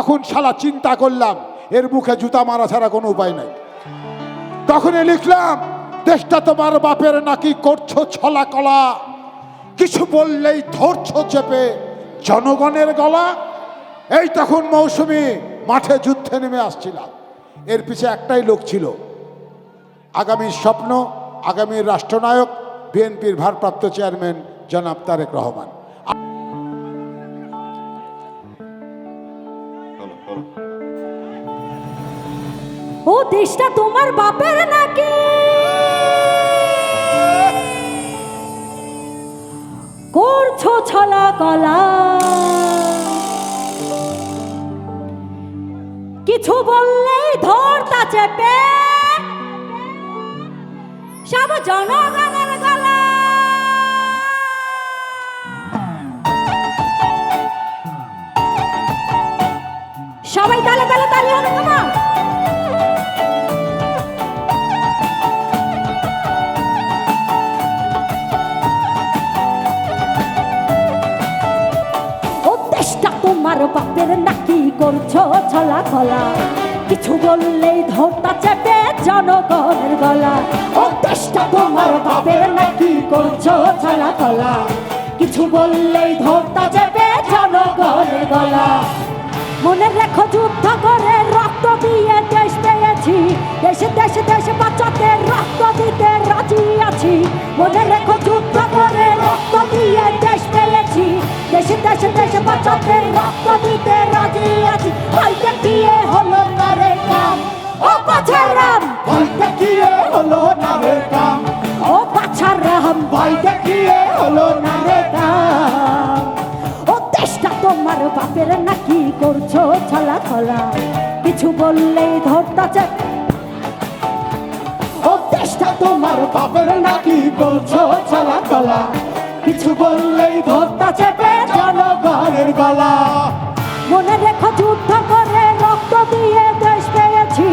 তখন শালা চিন্তা করলাম এর মুখে জুতা মারা ছাড়া কোনো উপায় নাই। তখনই লিখলাম, দেশটা তোমার বাপের নাকি করছো ছলা কলা, কিছু বললেই ধরছো চেপে জনগণের গলা। এই তখন মৌসুমী মাঠে যুদ্ধে নেমে আসছিলাম। এর পিছে একটাই লোক ছিল, আগামীর স্বপ্ন, আগামীর রাষ্ট্রনায়ক, বিএনপির ভারপ্রাপ্ত চেয়ারম্যান জনাব তারেক রহমান। ও দেশটা তোমার বাপের নাকি করছো ছলা কলা, কিছু বললেই ধরতা চেপে সব জনগণের গলা। সবাই তালে তালে তালি হবে তোমার। তোমার বাপের নাকি করছো ছলা কলা, কিছু বললেই ধরতা চেপে জনগণের গলা। ও দেশটা তোমার বাপের নাকি করছো ছলা কলা, কিছু বললেই ধরতা চেপে জনগণের গলা। মনে রেখো যুদ্ধ করে রক্ত দিয়ে দেশ পেয়েছি, দেশে দেশে দেশে বাঁচাতে রক্ত দিতে রাজি আছি। মনে রেখো যুদ্ধ করে রক্ত দিয়ে দেশ পেয়েছি, দেশে দেশে দেশে বাঁচাতে রক্ত দিতে রাজি আছি। হয়তো গিয়ে হলো না রে কাম, ও বাছারাম ভয়টা গিয়ে হলো না রে কাম, ও বাছারাম ভয়টা গিয়ে হলো না রে কাম। ও দেশটা তোমার বাপের নাকি করছো ছলা ছলা, কিছু বললেই ধরতা চেপে। ও দেশটা তোমার বাপের নাকি করছো ছলা কলা, কিছু বললেই ধরতা চেপে জনগণের গলা। মনে রেখো যুদ্ধ করে রক্ত দিয়ে দেশ পেয়েছি,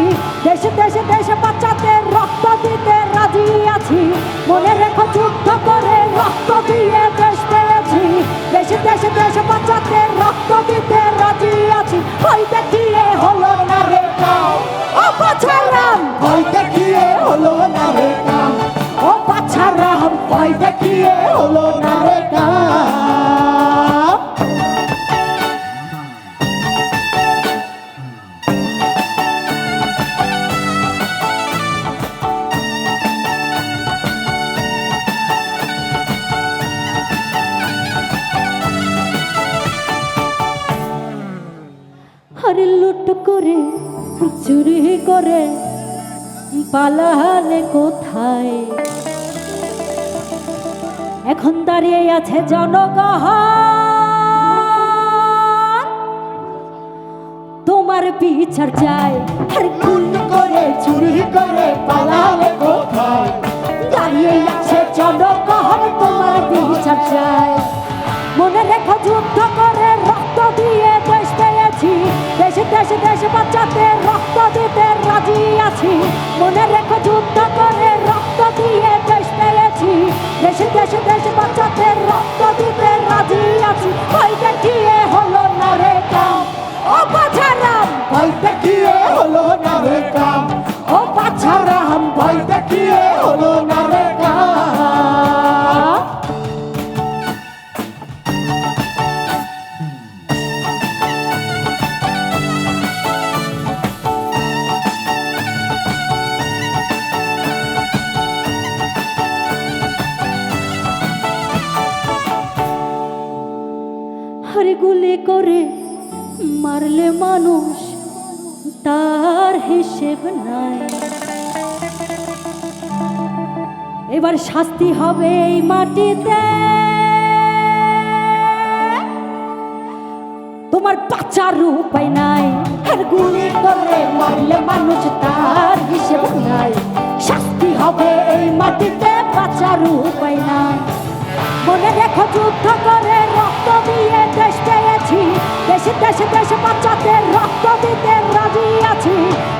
দেশে দেশে দেশে বাঁচাতে রক্ত দিতে রাজি আছি। মনে রেখো যুদ্ধ করে রক্ত দিয়ে দেশ পেয়েছি, দেশে দেশে দেশে বাঁচাতে রক্ত দিতে রাজি আছি। ওই দেখিয়ে হলো না রে কাম, ও বাছারাম ভয়টা গিয়ে হলো না রে কাম, ও বাছারাম ভয়টা গিয়ে হলো না রে কাম। আরে লুট করে চুরি করে পালালে কোথায়, এখন দাঁড়িয়ে আছে জনগণ তোমার বিচার চাই। আর লুট করে চুরি করে পালালে কোথায়, দাঁড়িয়ে আছে জনগণ তোমার বিচার চাই। মনে রেখো যুদ্ধ করে রক্ত দিয়ে দেশ পেয়েছি, দেশে দেশে দেশে বাঁচাতে রক্ত দিতে রাজি আছি। মনে রেখো যুদ্ধ করে রক্ত দিয়ে দেশ পেয়েছি, দেশে দেশে দেশে বাঁচাতে রক্ত দিতে রাজি আছি। ওই দেখিয়ে হলো না রে কাম, ও বাছারাম ভয়টা গিয়ে হলো না রে কাম, ও বাছারাম ভয়টা গিয়ে হলো না রে কাম। হরে গুলি করে মারলে মানুষ তার হিসেব নাই, এবার শাস্তি হবে এই মাটিতে। তোমার বাঁচার উপায় নাই, আর গুলি করে মারলে মানুষ তার হিসেব নাই, শাস্তি হবে এই মাটিতে, বাঁচার উপায় নাই। মনে রেখো যুদ্ধ করে রক্ত দিয়ে দেশ পেয়েছি, দেশে দেশে দেশে বাঁচাতে রক্ত দিতে রাজি আছি।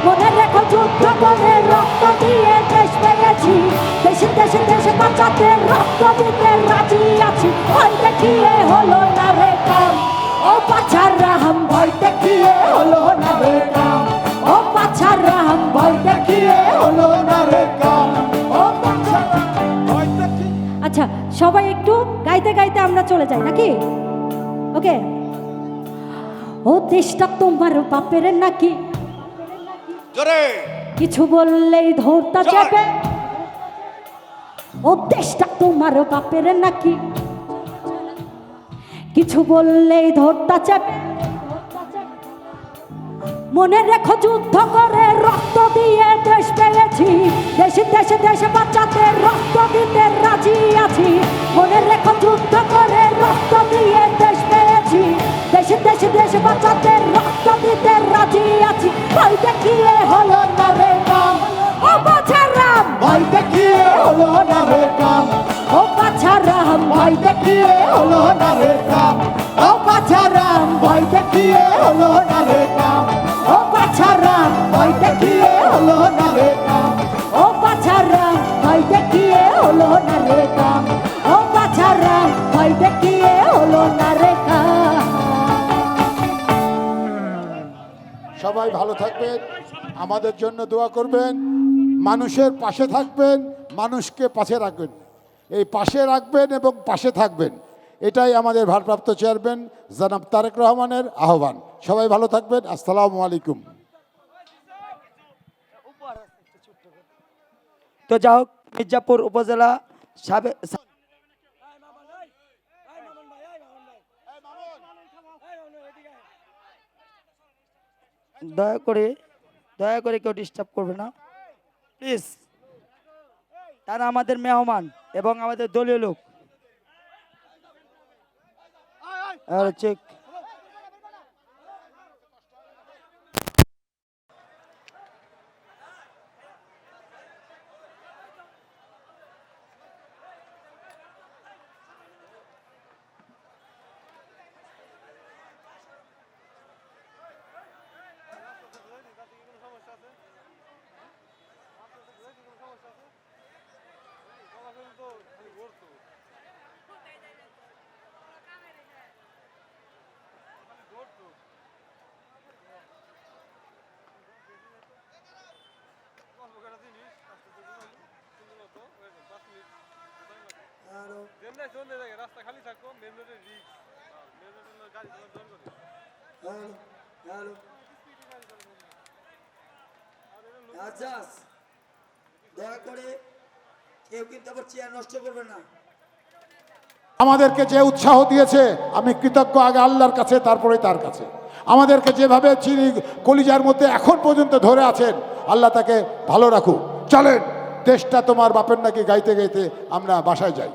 মনে রেখো যুদ্ধ করে রক্ত দিয়ে দেশ পেয়েছি, দেশে দেশে দেশে বাঁচাতে রক্ত দিতে রাজি আছি। ওই দেখিয়ে হলো না রে কাম, ও বাছারাম ভয়টা গিয়ে হলো চলে যাই নাকি? ওকে। ও দেশটা তোমার বাপের নাকি, জোরে কিছু বললেই ধরতা জয়। যাবে। ও দেশটা তোমার বাপের নাকি, কিছু বললেই ধরতা যাবে। মনে রেখো যুদ্ধ করে রক্ত দিয়ে দেশ পেয়েছি, দেশে দেশে দেশে বাঁচাতে রক্ত দিতে রাজি আছি। মনে রেখো যুদ্ধ করে রক্ত দিয়ে দেশ পেয়েছি, দেশে দেশে দেশে বাঁচাতে রক্ত দিতে রাজি আছি। ভয় দেখিয়ে হলো না রে কাম, ও বাছারাম ভয় দেখিয়ে হলো না রে কাম, ও বাছারাম ভয় দেখিয়ে হলো না রে কাম, ও বাছারাম ভয় দেখিয়ে হলো না রে কাম, ও বাছারাম ভয় দেখিয়ে হলো না রে কাম, ও বাছারাম ভয় দেখিয়ে হলো না রে কাম, ও বাছারাম ভয় দেখিয়ে হলো না রে কাম। সবাই ভালো থাকবেন, আমাদের জন্য দোয়া করবেন, মানুষের পাশে থাকবেন, মানুষকে পাশে রাখবেন। এই পাশে রাখবেন এবং পাশে থাকবেন, এটাই আমাদের ভারপ্রাপ্ত চেয়ারম্যান জনাব তারেক রহমানের আহ্বান। সবাই ভালো থাকবেন। আসসালামু আলাইকুম। তো যা হোক, মির্জাপুর উপজেলা সাবেক দয়া করে কেউ ডিস্টার্ব করবে না প্লিজ। তারা আমাদের মেহমান এবং আমাদের দলীয় লোক। আর হচ্ছে রাস্তা খালি থাকবো, মেন রোডের রিক্স, মেন রোডের গাড়ি জোর করে। দয়া করে কেউ কিন্তু আবার চেয়ার নষ্ট করবে না। আমাদেরকে যে উৎসাহ দিয়েছে আমি কৃতজ্ঞ, আগে আল্লাহর কাছে তারপরে তার কাছে। আমাদেরকে যেভাবে চিনি কলিজার মধ্যে এখন পর্যন্ত ধরে আছেন, আল্লাহ তাকে ভালো রাখুক। চলেন, দেশটা তোমার বাপের নাকি গাইতে গাইতে আমরা বাসায় যাই।